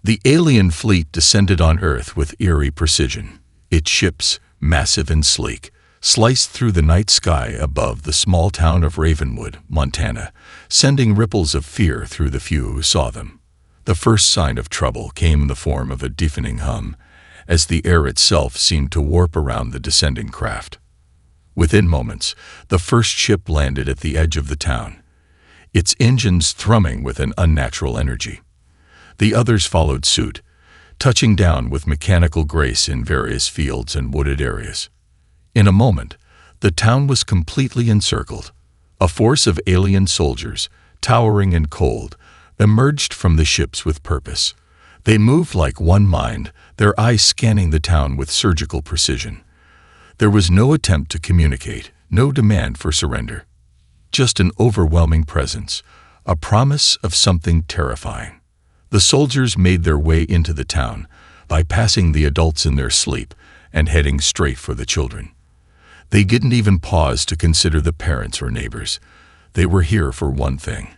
The alien fleet descended on Earth with eerie precision. Its ships, massive and sleek, sliced through the night sky above the small town of Ravenwood, Montana, sending ripples of fear through the few who saw them. The first sign of trouble came in the form of a deafening hum, as the air itself seemed to warp around the descending craft. Within moments, the first ship landed at the edge of the town, its engines thrumming with an unnatural energy. The others followed suit, touching down with mechanical grace in various fields and wooded areas. In a moment, the town was completely encircled. A force of alien soldiers, towering and cold, emerged from the ships with purpose. They moved like one mind, their eyes scanning the town with surgical precision. There was no attempt to communicate, no demand for surrender. Just an overwhelming presence, a promise of something terrifying. The soldiers made their way into the town, bypassing the adults in their sleep and heading straight for the children. They didn't even pause to consider the parents or neighbors. They were here for one thing,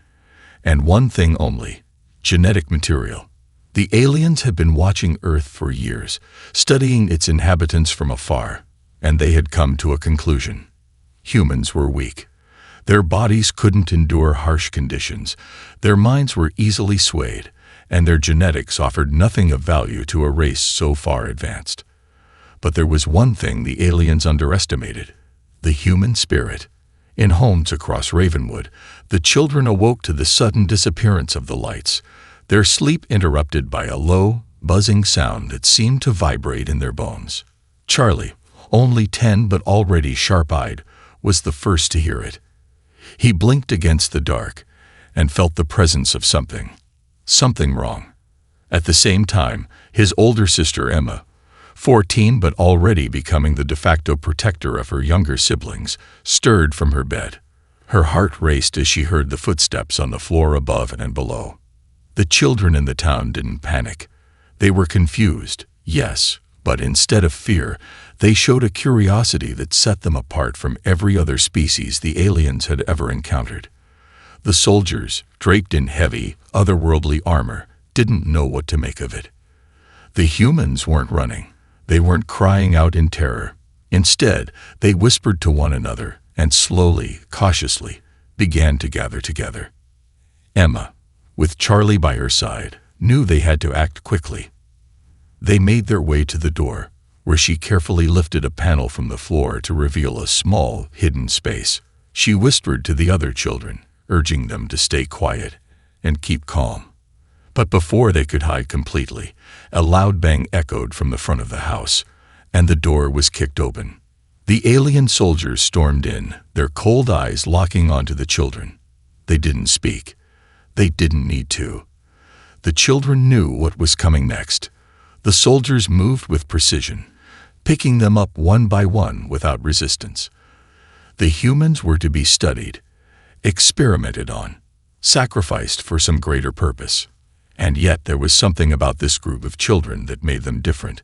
and one thing only: genetic material. The aliens had been watching Earth for years, studying its inhabitants from afar, and they had come to a conclusion. Humans were weak. Their bodies couldn't endure harsh conditions, their minds were easily swayed, and their genetics offered nothing of value to a race so far advanced. But there was one thing the aliens underestimated: the human spirit. In homes across Ravenwood, the children awoke to the sudden disappearance of the lights, their sleep interrupted by a low, buzzing sound that seemed to vibrate in their bones. Charlie, only 10 but already sharp-eyed, was the first to hear it. He blinked against the dark and felt the presence of something wrong. At the same time, his older sister Emma, 14 but already becoming the de facto protector of her younger siblings, stirred from her bed. Her heart raced as she heard the footsteps on the floor above and below. The children in the town didn't panic. They were confused, yes, but instead of fear, they showed a curiosity that set them apart from every other species the aliens had ever encountered. The soldiers, draped in heavy, otherworldly armor, didn't know what to make of it. The humans weren't running. They weren't crying out in terror. Instead, they whispered to one another and slowly, cautiously, began to gather together. Emma, with Charlie by her side, knew they had to act quickly. They made their way to the door, where she carefully lifted a panel from the floor to reveal a small, hidden space. She whispered to the other children, urging them to stay quiet and keep calm. But before they could hide completely, a loud bang echoed from the front of the house, and the door was kicked open. The alien soldiers stormed in, their cold eyes locking onto the children. They didn't speak. They didn't need to. The children knew what was coming next. The soldiers moved with precision, picking them up one by one without resistance. The humans were to be studied, experimented on, sacrificed for some greater purpose. And yet there was something about this group of children that made them different.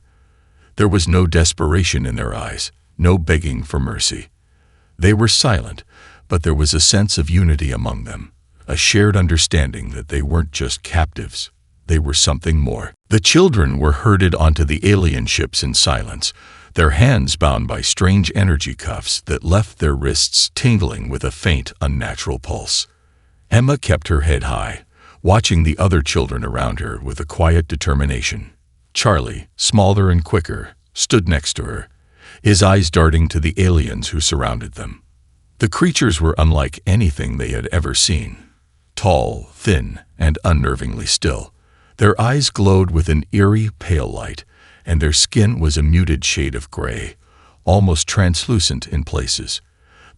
There was no desperation in their eyes, no begging for mercy. They were silent, but there was a sense of unity among them, a shared understanding that they weren't just captives, they were something more. The children were herded onto the alien ships in silence, their hands bound by strange energy cuffs that left their wrists tingling with a faint, unnatural pulse. Emma kept her head high, watching the other children around her with a quiet determination. Charlie, smaller and quicker, stood next to her, his eyes darting to the aliens who surrounded them. The creatures were unlike anything they had ever seen. Tall, thin, and unnervingly still. Their eyes glowed with an eerie, pale light, and their skin was a muted shade of gray, almost translucent in places.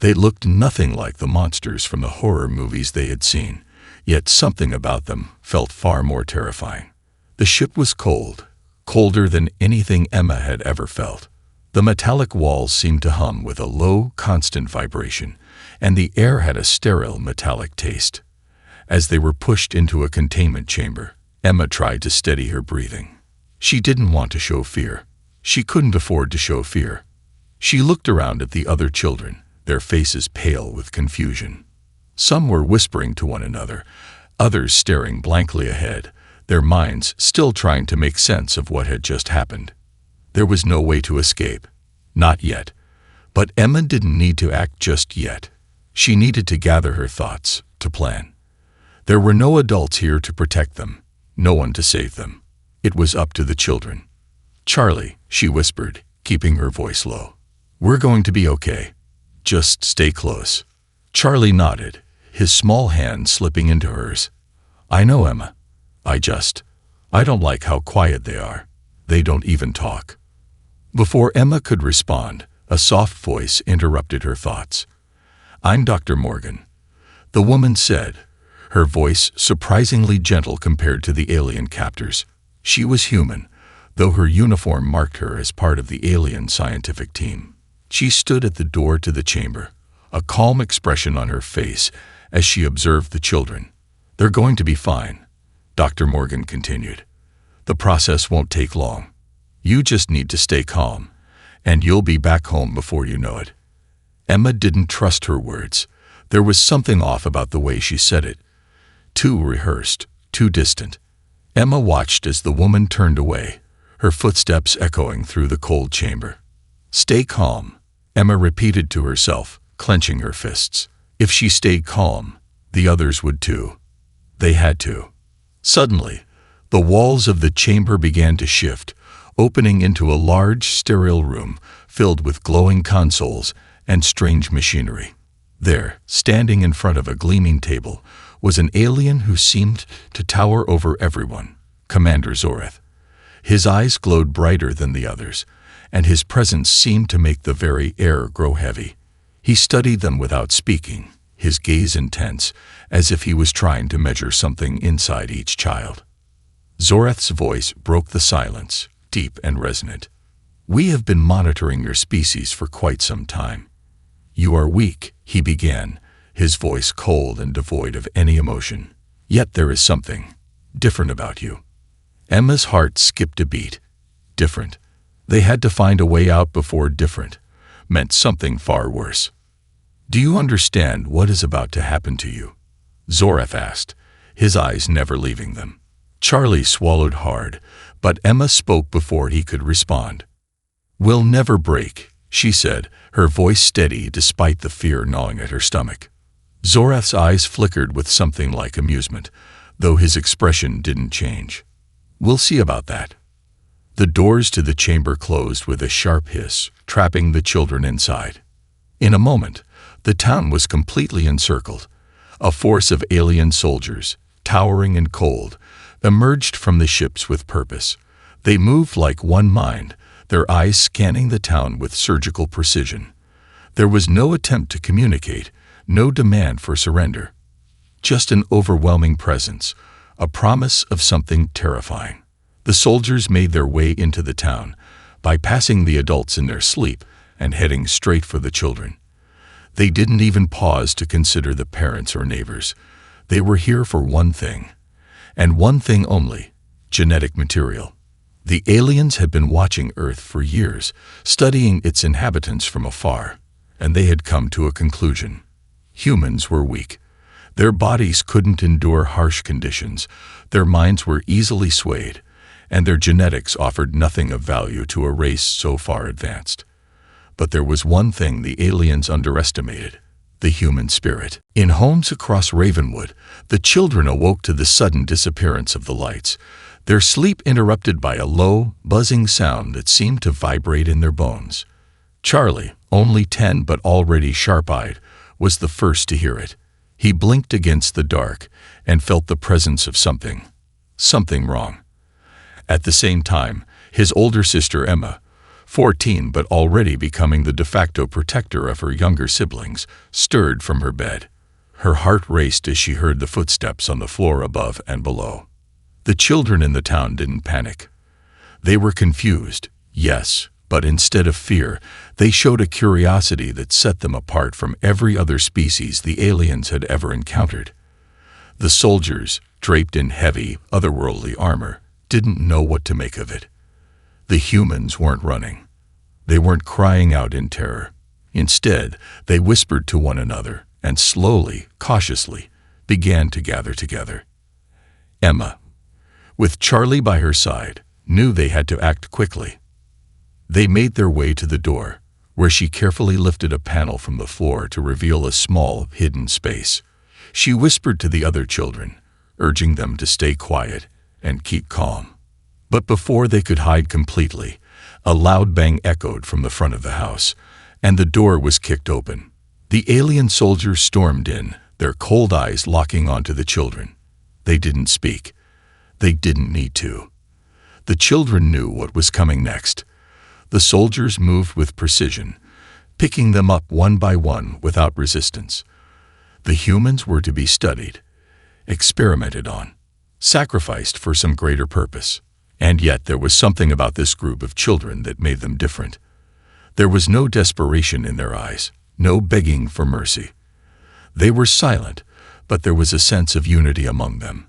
They looked nothing like the monsters from the horror movies they had seen, yet something about them felt far more terrifying. The ship was cold, colder than anything Emma had ever felt. The metallic walls seemed to hum with a low, constant vibration, and the air had a sterile, metallic taste. As they were pushed into a containment chamber, Emma tried to steady her breathing. She didn't want to show fear. She couldn't afford to show fear. She looked around at the other children, their faces pale with confusion. Some were whispering to one another, others staring blankly ahead, their minds still trying to make sense of what had just happened. There was no way to escape. Not yet. But Emma didn't need to act just yet. She needed to gather her thoughts, to plan. There were no adults here to protect them, no one to save them. It was up to the children. "Charlie," she whispered, keeping her voice low. "We're going to be okay. Just stay close." Charlie nodded, his small hand slipping into hers. "I know, Emma. I don't like how quiet they are. They don't even talk." Before Emma could respond, a soft voice interrupted her thoughts. "I'm Dr. Morgan," the woman said, her voice surprisingly gentle compared to the alien captors. She was human, though her uniform marked her as part of the alien scientific team. She stood at the door to the chamber, a calm expression on her face as she observed the children. "They're going to be fine," Dr. Morgan continued. "The process won't take long. You just need to stay calm, and you'll be back home before you know it." Emma didn't trust her words. There was something off about the way she said it. Too rehearsed, too distant. Emma watched as the woman turned away, her footsteps echoing through the cold chamber. "Stay calm," Emma repeated to herself, clenching her fists. If she stayed calm, the others would too. They had to. Suddenly, the walls of the chamber began to shift, opening into a large, sterile room filled with glowing consoles and strange machinery. There, standing in front of a gleaming table, was an alien who seemed to tower over everyone, Commander Zoreth. His eyes glowed brighter than the others, and his presence seemed to make the very air grow heavy. He studied them without speaking, his gaze intense, as if he was trying to measure something inside each child. Zoreth's voice broke the silence, deep and resonant. "We have been monitoring your species for quite some time. You are weak," he began, his voice cold and devoid of any emotion. "Yet there is something different about you." Emma's heart skipped a beat. Different. They had to find a way out before different meant something far worse. "Do you understand what is about to happen to you?" Zoreth asked, his eyes never leaving them. Charlie swallowed hard, but Emma spoke before he could respond. "We'll never break," she said, her voice steady despite the fear gnawing at her stomach. Zoreth's eyes flickered with something like amusement, though his expression didn't change. "We'll see about that." The doors to the chamber closed with a sharp hiss, trapping the children inside. In a moment, the town was completely encircled. A force of alien soldiers, towering and cold, emerged from the ships with purpose. They moved like one mind, their eyes scanning the town with surgical precision. There was no attempt to communicate, no demand for surrender. Just an overwhelming presence, a promise of something terrifying. The soldiers made their way into the town, bypassing the adults in their sleep and heading straight for the children. They didn't even pause to consider the parents or neighbors. They were here for one thing, and one thing only: genetic material. The aliens had been watching Earth for years, studying its inhabitants from afar, and they had come to a conclusion. Humans were weak. Their bodies couldn't endure harsh conditions, their minds were easily swayed, and their genetics offered nothing of value to a race so far advanced. But there was one thing the aliens underestimated: the human spirit. In homes across Ravenwood, the children awoke to the sudden disappearance of the lights, their sleep interrupted by a low, buzzing sound that seemed to vibrate in their bones. Charlie, only 10 but already sharp-eyed, was the first to hear it. He blinked against the dark and felt the presence of something wrong. At the same time, his older sister Emma, 14 but already becoming the de facto protector of her younger siblings, stirred from her bed. Her heart raced as she heard the footsteps on the floor above and below. The children in the town didn't panic. They were confused, yes, but instead of fear, they showed a curiosity that set them apart from every other species the aliens had ever encountered. The soldiers, draped in heavy, otherworldly armor, didn't know what to make of it. The humans weren't running. They weren't crying out in terror. Instead, they whispered to one another and slowly, cautiously, began to gather together. "Emma, with Charlie by her side, knew they had to act quickly. They made their way to the door, where she carefully lifted a panel from the floor to reveal a small, hidden space. She whispered to the other children, urging them to stay quiet and keep calm. But before they could hide completely, a loud bang echoed from the front of the house, and the door was kicked open. The alien soldiers stormed in, their cold eyes locking onto the children. They didn't speak. They didn't need to. The children knew what was coming next. The soldiers moved with precision, picking them up one by one without resistance. The humans were to be studied, experimented on, sacrificed for some greater purpose. And yet there was something about this group of children that made them different. There was no desperation in their eyes, no begging for mercy. They were silent, but there was a sense of unity among them,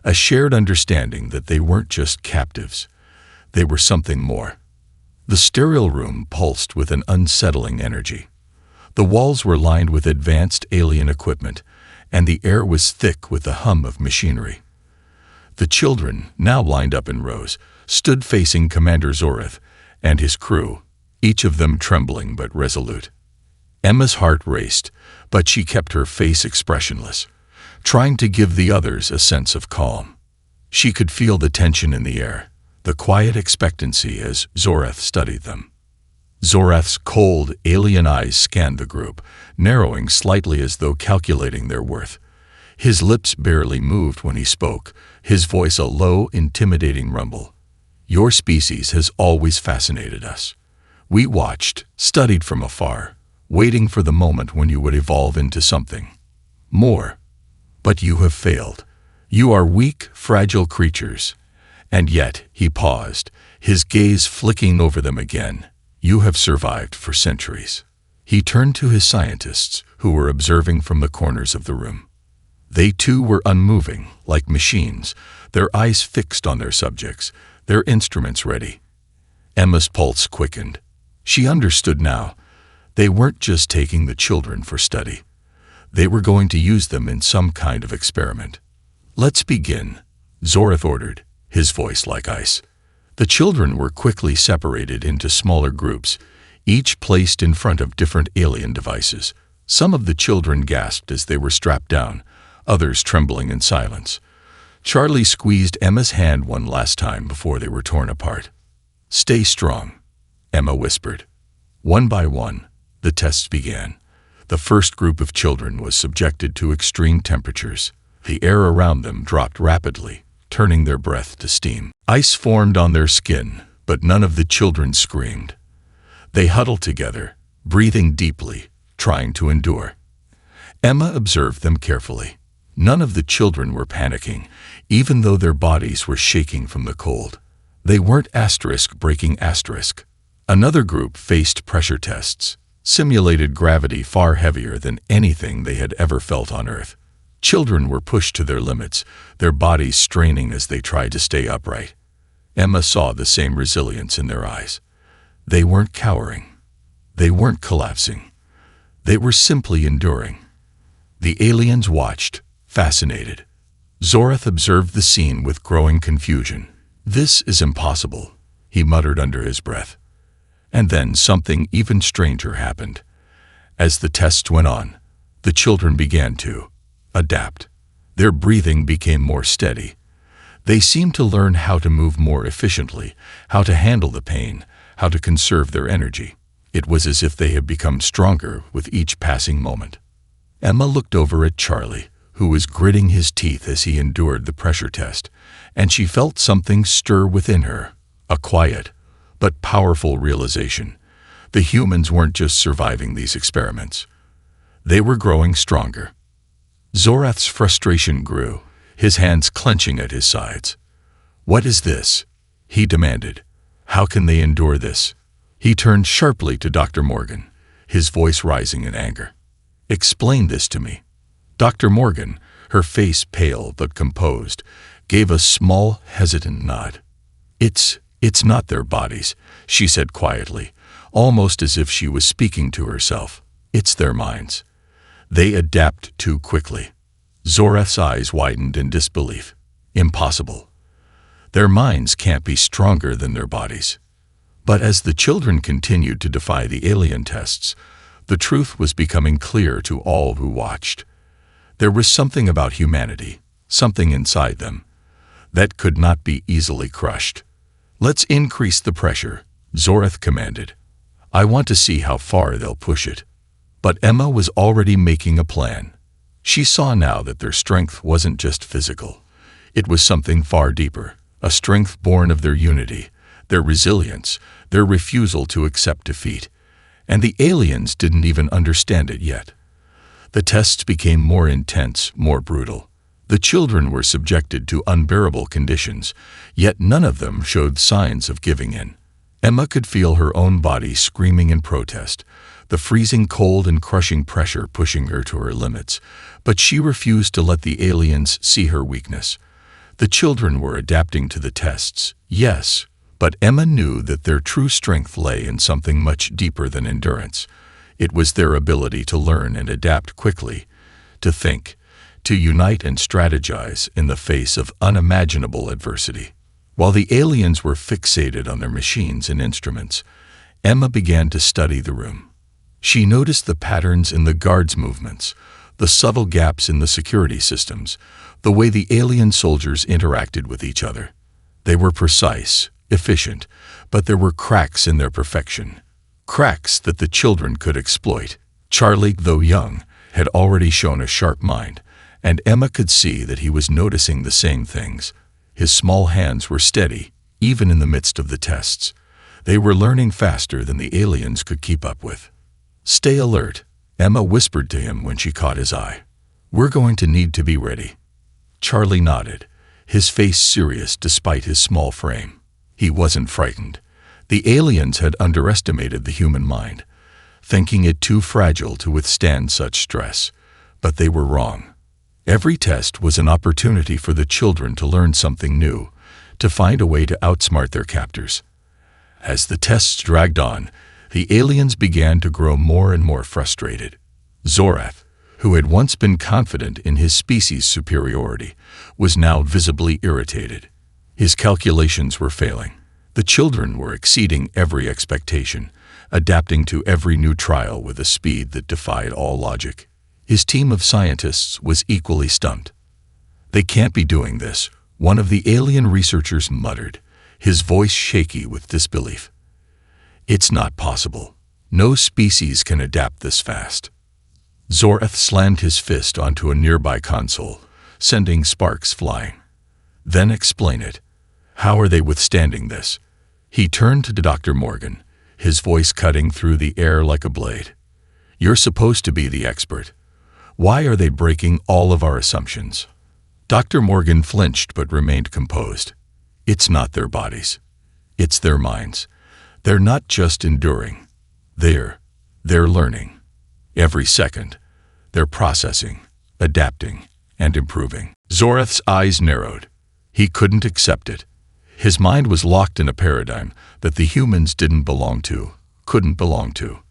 a shared understanding that they weren't just captives. They were something more. The sterile room pulsed with an unsettling energy. The walls were lined with advanced alien equipment, and the air was thick with the hum of machinery. The children, now lined up in rows, stood facing Commander Zorath and his crew, each of them trembling but resolute. Emma's heart raced, but she kept her face expressionless, trying to give the others a sense of calm. She could feel the tension in the air, the quiet expectancy as Zorath studied them. Zorath's cold, alien eyes scanned the group, narrowing slightly as though calculating their worth. His lips barely moved when he spoke, his voice a low, intimidating rumble. "Your species has always fascinated us. We watched, studied from afar, waiting for the moment when you would evolve into something more. But you have failed. You are weak, fragile creatures. And yet," he paused, his gaze flicking over them again, "you have survived for centuries." He turned to his scientists, who were observing from the corners of the room. They too were unmoving, like machines, their eyes fixed on their subjects, their instruments ready. Emma's pulse quickened. She understood now. They weren't just taking the children for study. They were going to use them in some kind of experiment. "Let's begin," Zorath ordered, his voice like ice. The children were quickly separated into smaller groups, each placed in front of different alien devices. Some of the children gasped as they were strapped down, others trembling in silence. Charlie squeezed Emma's hand one last time before they were torn apart. "Stay strong," Emma whispered. One by one, the tests began. The first group of children was subjected to extreme temperatures. The air around them dropped rapidly, turning their breath to steam. Ice formed on their skin, but none of the children screamed. They huddled together, breathing deeply, trying to endure. Emma observed them carefully. None of the children were panicking, even though their bodies were shaking from the cold. They weren't breaking asterisk. Another group faced pressure tests, simulated gravity far heavier than anything they had ever felt on Earth. Children were pushed to their limits, their bodies straining as they tried to stay upright. Emma saw the same resilience in their eyes. They weren't cowering. They weren't collapsing. They were simply enduring. The aliens watched, fascinated. Zorath observed the scene with growing confusion. "This is impossible," he muttered under his breath. And then something even stranger happened. As the tests went on, the children began to adapt. Their breathing became more steady. They seemed to learn how to move more efficiently, how to handle the pain, how to conserve their energy. It was as if they had become stronger with each passing moment. Emma looked over at Charlie, who was gritting his teeth as he endured the pressure test, and she felt something stir within her, a quiet but powerful realization. The humans weren't just surviving these experiments. They were growing stronger. Zorath's frustration grew, his hands clenching at his sides. "What is this?" he demanded. "How can they endure this?" He turned sharply to Dr. Morgan, his voice rising in anger. "Explain this to me." Dr. Morgan, her face pale but composed, gave a small, hesitant nod. It's not their bodies," she said quietly, almost as if she was speaking to herself. "It's their minds. They adapt too quickly." Zorath's eyes widened in disbelief. "Impossible." Their minds can't be stronger than their bodies. But as the children continued to defy the alien tests, the truth was becoming clear to all who watched. There was something about humanity, something inside them, that could not be easily crushed. "Let's increase the pressure," Zorath commanded. "I want to see how far they'll push it." But Emma was already making a plan. She saw now that their strength wasn't just physical. It was something far deeper, a strength born of their unity, their resilience, their refusal to accept defeat. And the aliens didn't even understand it yet. The tests became more intense, more brutal. The children were subjected to unbearable conditions, yet none of them showed signs of giving in. Emma could feel her own body screaming in protest, the freezing cold and crushing pressure pushing her to her limits, but she refused to let the aliens see her weakness. The children were adapting to the tests, yes, but Emma knew that their true strength lay in something much deeper than endurance. It was their ability to learn and adapt quickly, to think, to unite and strategize in the face of unimaginable adversity. While the aliens were fixated on their machines and instruments, Emma began to study the room. She noticed the patterns in the guards' movements, the subtle gaps in the security systems, the way the alien soldiers interacted with each other. They were precise, efficient, but there were cracks in their perfection. Cracks that the children could exploit. Charlie, though young, had already shown a sharp mind, and Emma could see that he was noticing the same things. His small hands were steady, even in the midst of the tests. They were learning faster than the aliens could keep up with. "Stay alert," Emma whispered to him when she caught his eye. "We're going to need to be ready." Charlie nodded, his face serious despite his small frame. He wasn't frightened. The aliens had underestimated the human mind, thinking it too fragile to withstand such stress. But they were wrong. Every test was an opportunity for the children to learn something new, to find a way to outsmart their captors. As the tests dragged on, the aliens began to grow more and more frustrated. Zorath, who had once been confident in his species' superiority, was now visibly irritated. His calculations were failing. The children were exceeding every expectation, adapting to every new trial with a speed that defied all logic. His team of scientists was equally stumped. "They can't be doing this," one of the alien researchers muttered, his voice shaky with disbelief. "It's not possible. No species can adapt this fast." Zorath slammed his fist onto a nearby console, sending sparks flying. "Then explain it. How are they withstanding this?" He turned to Dr. Morgan, his voice cutting through the air like a blade. "You're supposed to be the expert. Why are they breaking all of our assumptions?" Dr. Morgan flinched but remained composed. "It's not their bodies. It's their minds. They're not just enduring. They're learning. Every second, they're processing, adapting, and improving." Zorath's eyes narrowed. He couldn't accept it. His mind was locked in a paradigm that the humans couldn't belong to.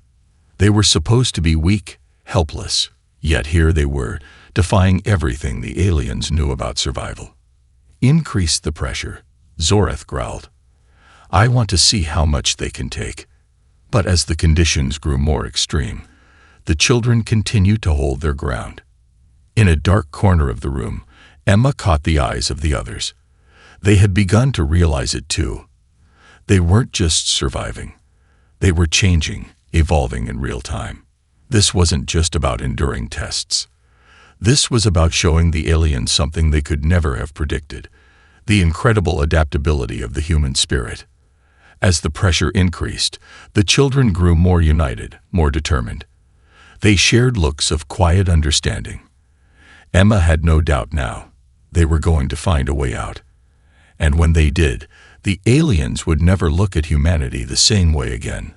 They were supposed to be weak, helpless, yet here they were, defying everything the aliens knew about survival. "Increase the pressure," Zorath growled. "I want to see how much they can take." But as the conditions grew more extreme, the children continued to hold their ground. In a dark corner of the room, Emma caught the eyes of the others. They had begun to realize it too. They weren't just surviving. They were changing, evolving in real time. This wasn't just about enduring tests. This was about showing the aliens something they could never have predicted: the incredible adaptability of the human spirit. As the pressure increased, the children grew more united, more determined. They shared looks of quiet understanding. Emma had no doubt now. They were going to find a way out. And when they did, the aliens would never look at humanity the same way again.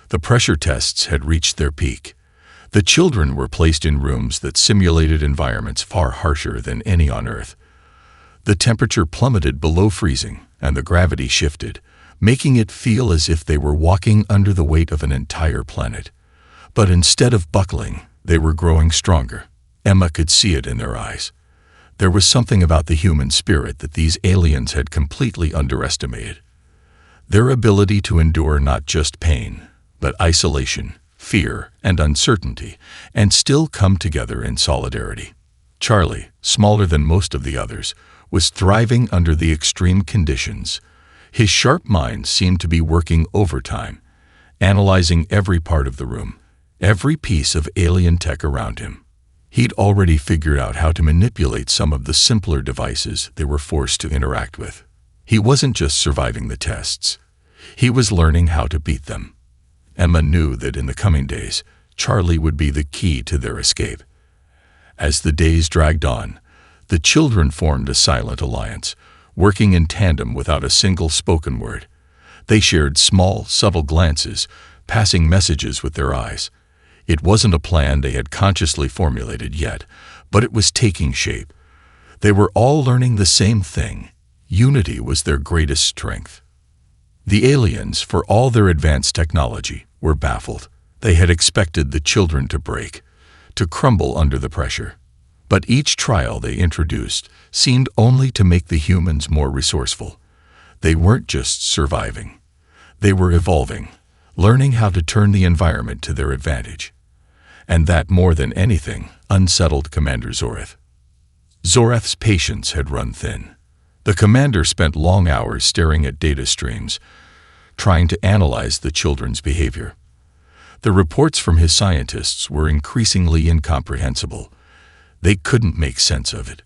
The pressure tests had reached their peak. The children were placed in rooms that simulated environments far harsher than any on Earth. The temperature plummeted below freezing, and the gravity shifted, making it feel as if they were walking under the weight of an entire planet. But instead of buckling, they were growing stronger. Emma could see it in their eyes. There was something about the human spirit that these aliens had completely underestimated. Their ability to endure not just pain, but isolation, fear, and uncertainty, and still come together in solidarity. Charlie, smaller than most of the others, was thriving under the extreme conditions. His sharp mind seemed to be working overtime, analyzing every part of the room, every piece of alien tech around him. He'd already figured out how to manipulate some of the simpler devices they were forced to interact with. He wasn't just surviving the tests. He was learning how to beat them. Emma knew that in the coming days, Charlie would be the key to their escape. As the days dragged on, the children formed a silent alliance, working in tandem without a single spoken word. They shared small, subtle glances, passing messages with their eyes. It wasn't a plan they had consciously formulated yet, but it was taking shape. They were all learning the same thing. Unity was their greatest strength. The aliens, for all their advanced technology, were baffled. They had expected the children to break, to crumble under the pressure. But each trial they introduced seemed only to make the humans more resourceful. They weren't just surviving. They were evolving, learning how to turn the environment to their advantage. And that, more than anything, unsettled Commander Zorath. Zorath's patience had run thin. The commander spent long hours staring at data streams, trying to analyze the children's behavior. The reports from his scientists were increasingly incomprehensible. They couldn't make sense of it.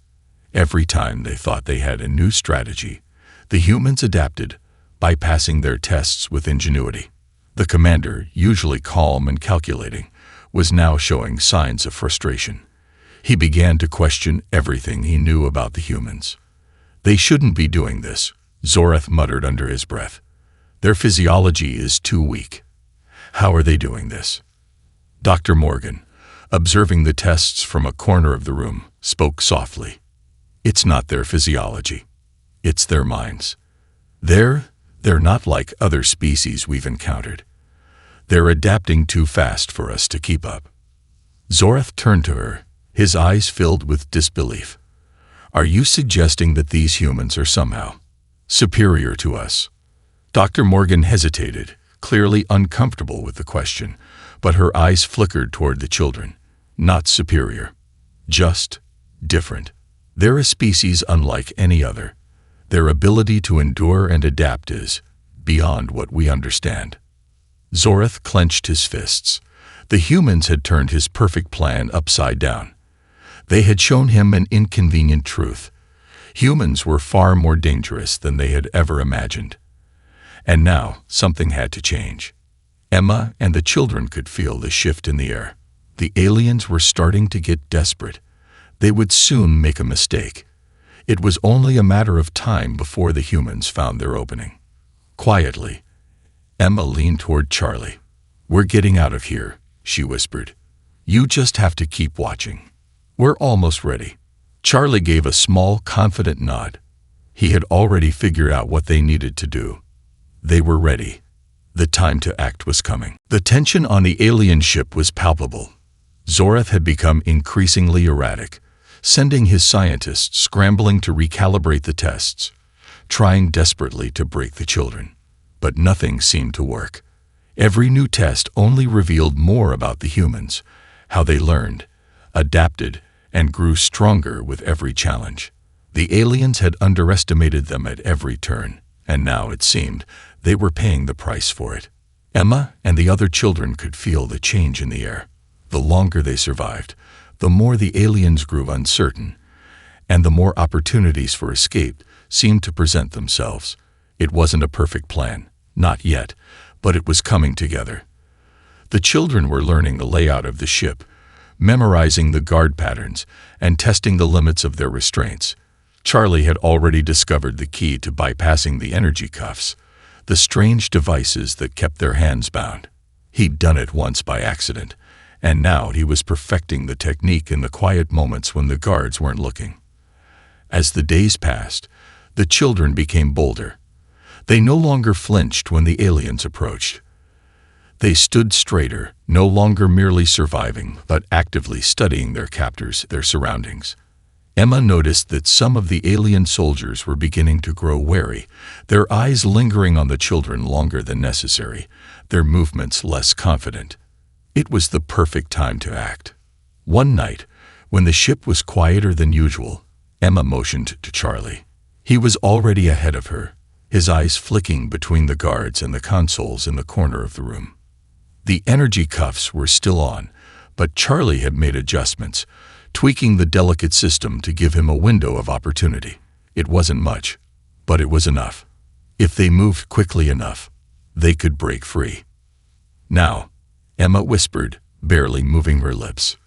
Every time they thought they had a new strategy, the humans adapted, bypassing their tests with ingenuity. The commander, usually calm and calculating, was now showing signs of frustration. He began to question everything he knew about the humans. "They shouldn't be doing this," Zorath muttered under his breath. "Their physiology is too weak. How are they doing this?" Dr. Morgan, observing the tests from a corner of the room, spoke softly. "It's not their physiology. It's their minds. They're not like other species we've encountered. They're adapting too fast for us to keep up." Zorath turned to her, his eyes filled with disbelief. "Are you suggesting that these humans are somehow superior to us?" Dr. Morgan hesitated, clearly uncomfortable with the question, but her eyes flickered toward the children. "Not superior. Just different. They're a species unlike any other. Their ability to endure and adapt is beyond what we understand." Zorath clenched his fists. The humans had turned his perfect plan upside down. They had shown him an inconvenient truth. Humans were far more dangerous than they had ever imagined. And now, something had to change. Emma and the children could feel the shift in the air. The aliens were starting to get desperate. They would soon make a mistake. It was only a matter of time before the humans found their opening. Quietly, Emma leaned toward Charlie. "We're getting out of here," she whispered. "You just have to keep watching. We're almost ready." Charlie gave a small, confident nod. He had already figured out what they needed to do. They were ready. The time to act was coming. The tension on the alien ship was palpable. Zorath had become increasingly erratic, sending his scientists scrambling to recalibrate the tests, trying desperately to break the children. But nothing seemed to work. Every new test only revealed more about the humans, how they learned, adapted, and grew stronger with every challenge. The aliens had underestimated them at every turn, and now, it seemed, they were paying the price for it. Emma and the other children could feel the change in the air. The longer they survived, the more the aliens grew uncertain, and the more opportunities for escape seemed to present themselves. It wasn't a perfect plan, not yet, but it was coming together. The children were learning the layout of the ship, memorizing the guard patterns, and testing the limits of their restraints. Charlie had already discovered the key to bypassing the energy cuffs, the strange devices that kept their hands bound. He'd done it once by accident, and now he was perfecting the technique in the quiet moments when the guards weren't looking. As the days passed, the children became bolder. They no longer flinched when the aliens approached. They stood straighter, no longer merely surviving, but actively studying their captors, their surroundings. Emma noticed that some of the alien soldiers were beginning to grow wary, their eyes lingering on the children longer than necessary, their movements less confident. It was the perfect time to act. One night, when the ship was quieter than usual, Emma motioned to Charlie. He was already ahead of her, his eyes flicking between the guards and the consoles in the corner of the room. The energy cuffs were still on, but Charlie had made adjustments, tweaking the delicate system to give him a window of opportunity. It wasn't much, but it was enough. If they moved quickly enough, they could break free. "Now," Emma whispered, barely moving her lips.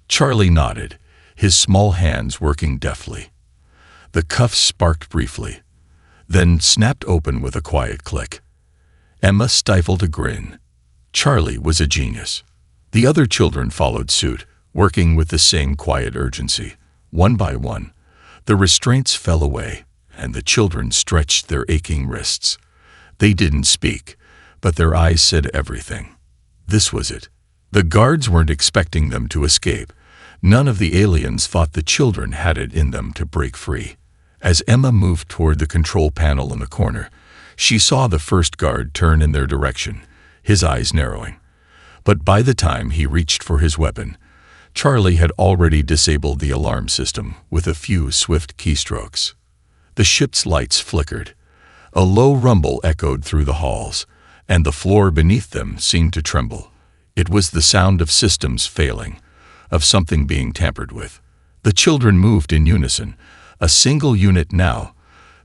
Charlie nodded, his small hands working deftly. The cuffs sparked briefly, then snapped open with a quiet click. Emma stifled a grin. Charlie was a genius. The other children followed suit, working with the same quiet urgency. One by one, the restraints fell away, and the children stretched their aching wrists. They didn't speak, but their eyes said everything. This was it. The guards weren't expecting them to escape. None of the aliens thought the children had it in them to break free. As Emma moved toward the control panel in the corner, she saw the first guard turn in their direction, his eyes narrowing. But by the time he reached for his weapon, Charlie had already disabled the alarm system with a few swift keystrokes. The ship's lights flickered. A low rumble echoed through the halls, and the floor beneath them seemed to tremble. It was the sound of systems failing, of something being tampered with. The children moved in unison, a single unit now,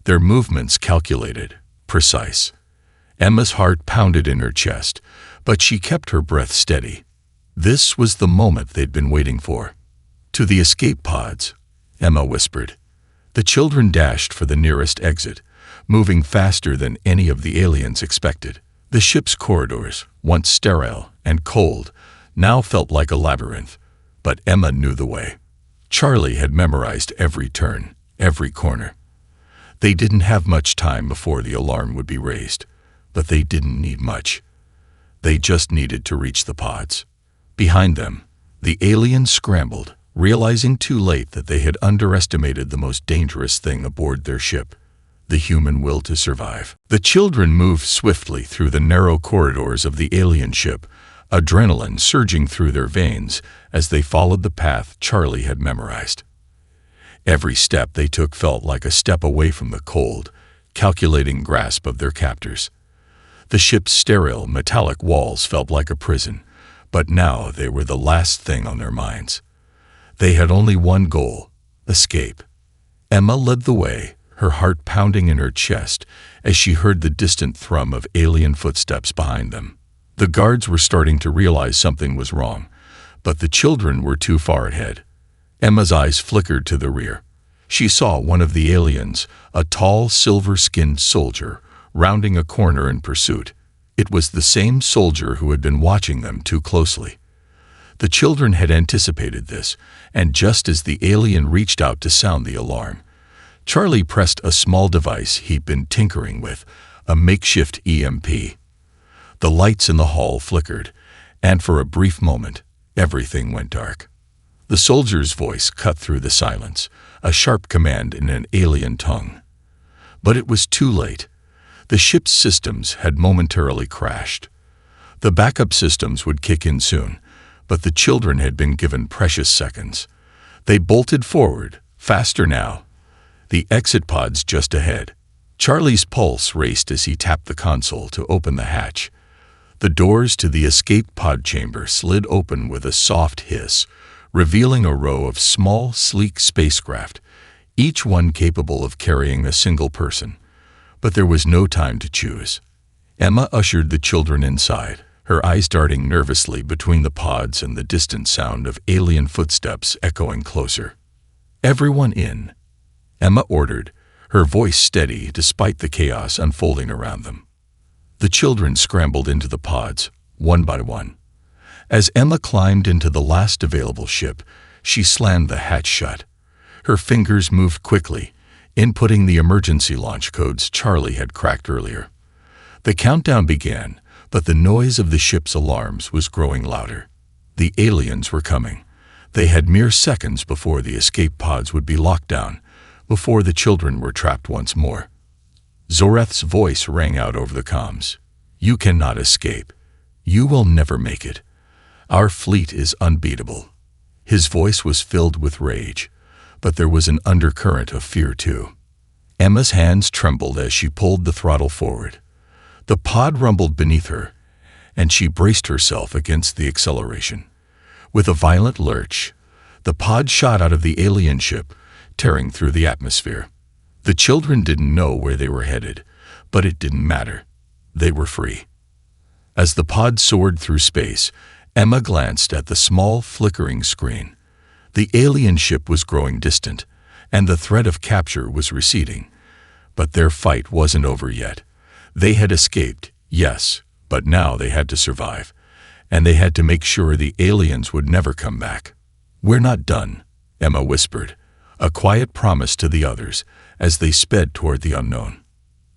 their movements calculated, precise. Emma's heart pounded in her chest, but she kept her breath steady. This was the moment they'd been waiting for. "To the escape pods," Emma whispered. The children dashed for the nearest exit, moving faster than any of the aliens expected. The ship's corridors, once sterile and cold, now felt like a labyrinth, but Emma knew the way. Charlie had memorized every turn, every corner. They didn't have much time before the alarm would be raised, but they didn't need much. They just needed to reach the pods. Behind them, the aliens scrambled, realizing too late that they had underestimated the most dangerous thing aboard their ship, the human will to survive. The children moved swiftly through the narrow corridors of the alien ship, adrenaline surging through their veins as they followed the path Charlie had memorized. Every step they took felt like a step away from the cold, calculating grasp of their captors. The ship's sterile, metallic walls felt like a prison, but now they were the last thing on their minds. They had only one goal: escape. Emma led the way, her heart pounding in her chest as she heard the distant thrum of alien footsteps behind them. The guards were starting to realize something was wrong, but the children were too far ahead. Emma's eyes flickered to the rear. She saw one of the aliens, a tall, silver-skinned soldier, rounding a corner in pursuit. It was the same soldier who had been watching them too closely. The children had anticipated this, and just as the alien reached out to sound the alarm, Charlie pressed a small device he'd been tinkering with, a makeshift EMP. The lights in the hall flickered, and for a brief moment, everything went dark. The soldier's voice cut through the silence, a sharp command in an alien tongue. But it was too late. The ship's systems had momentarily crashed. The backup systems would kick in soon, but the children had been given precious seconds. They bolted forward, faster now. The exit pods just ahead. Charlie's pulse raced as he tapped the console to open the hatch. The doors to the escape pod chamber slid open with a soft hiss, revealing a row of small, sleek spacecraft, each one capable of carrying a single person. But there was no time to choose. Emma ushered the children inside, her eyes darting nervously between the pods and the distant sound of alien footsteps echoing closer. "Everyone in," Emma ordered, her voice steady despite the chaos unfolding around them. The children scrambled into the pods, one by one. As Emma climbed into the last available ship, she slammed the hatch shut. Her fingers moved quickly, inputting the emergency launch codes Charlie had cracked earlier. The countdown began, but the noise of the ship's alarms was growing louder. The aliens were coming. They had mere seconds before the escape pods would be locked down, before the children were trapped once more. Zoreth's voice rang out over the comms. "You cannot escape. You will never make it. Our fleet is unbeatable." His voice was filled with rage, but there was an undercurrent of fear too. Emma's hands trembled as she pulled the throttle forward. The pod rumbled beneath her, and she braced herself against the acceleration. With a violent lurch, the pod shot out of the alien ship, tearing through the atmosphere. The children didn't know where they were headed, but it didn't matter. They were free. As the pod soared through space, Emma glanced at the small, flickering screen. The alien ship was growing distant, and the threat of capture was receding. But their fight wasn't over yet. They had escaped, yes, but now they had to survive, and they had to make sure the aliens would never come back. "We're not done," Emma whispered, a quiet promise to the others as they sped toward the unknown.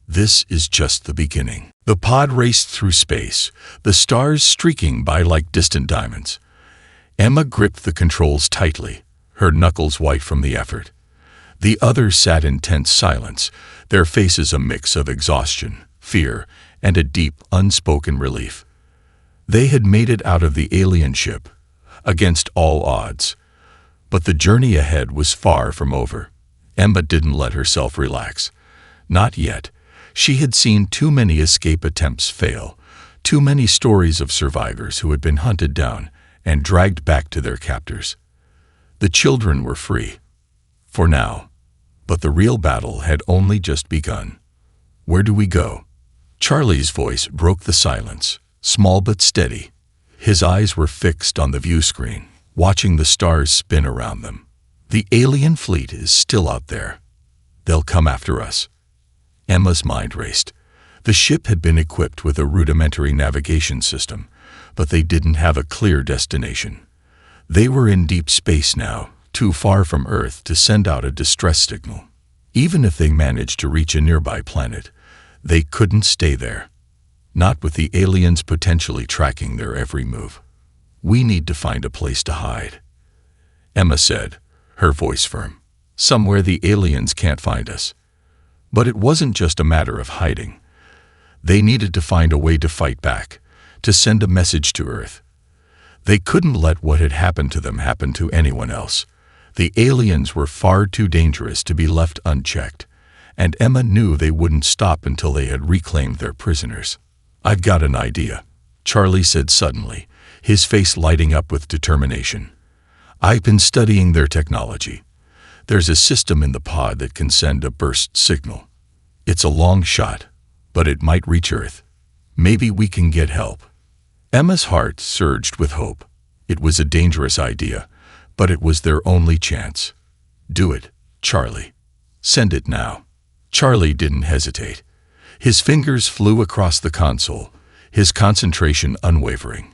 "This is just the beginning." The pod raced through space, the stars streaking by like distant diamonds. Emma gripped the controls tightly, her knuckles white from the effort. The others sat in tense silence, their faces a mix of exhaustion, fear, and a deep, unspoken relief. They had made it out of the alien ship, against all odds. But the journey ahead was far from over. Emma didn't let herself relax. Not yet. She had seen too many escape attempts fail, too many stories of survivors who had been hunted down and dragged back to their captors. The children were free. For now. But the real battle had only just begun. "Where do we go?" Charlie's voice broke the silence, small but steady. His eyes were fixed on the view screen, watching the stars spin around them. "The alien fleet is still out there. They'll come after us." Emma's mind raced. The ship had been equipped with a rudimentary navigation system, but they didn't have a clear destination. They were in deep space now, too far from Earth to send out a distress signal. Even if they managed to reach a nearby planet, they couldn't stay there. Not with the aliens potentially tracking their every move. "We need to find a place to hide," Emma said, her voice firm. "Somewhere the aliens can't find us." But it wasn't just a matter of hiding. They needed to find a way to fight back, to send a message to Earth. They couldn't let what had happened to them happen to anyone else. The aliens were far too dangerous to be left unchecked, and Emma knew they wouldn't stop until they had reclaimed their prisoners. "I've got an idea," Charlie said suddenly, his face lighting up with determination. "I've been studying their technology. There's a system in the pod that can send a burst signal. It's a long shot, but it might reach Earth. Maybe we can get help." Emma's heart surged with hope. It was a dangerous idea, but it was their only chance. "Do it, Charlie. Send it now." Charlie didn't hesitate. His fingers flew across the console, his concentration unwavering.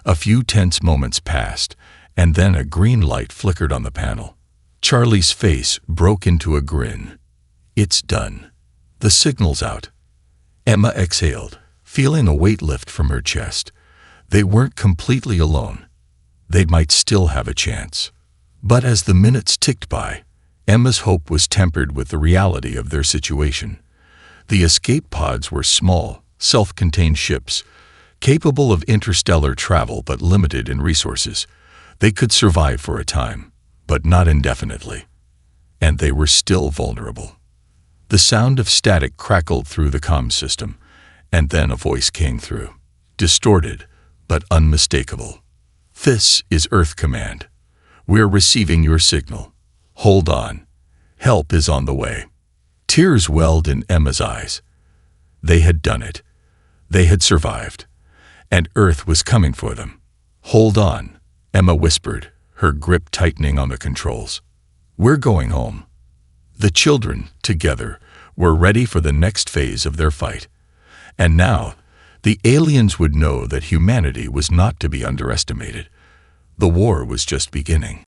A few tense moments passed, and then a green light flickered on the panel. Charlie's face broke into a grin. "It's done. The signal's out." Emma exhaled, feeling a weight lift from her chest. They weren't completely alone. They might still have a chance. But as the minutes ticked by, Emma's hope was tempered with the reality of their situation. The escape pods were small, self-contained ships, capable of interstellar travel but limited in resources. They could survive for a time, but not indefinitely. And they were still vulnerable. The sound of static crackled through the comm system, and then a voice came through, distorted but unmistakable. "This is Earth Command. We're receiving your signal. Hold on. Help is on the way." Tears welled in Emma's eyes. They had done it. They had survived. And Earth was coming for them. "Hold on," Emma whispered, her grip tightening on the controls. "We're going home." The children, together, were ready for the next phase of their fight. And now, the aliens would know that humanity was not to be underestimated. The war was just beginning.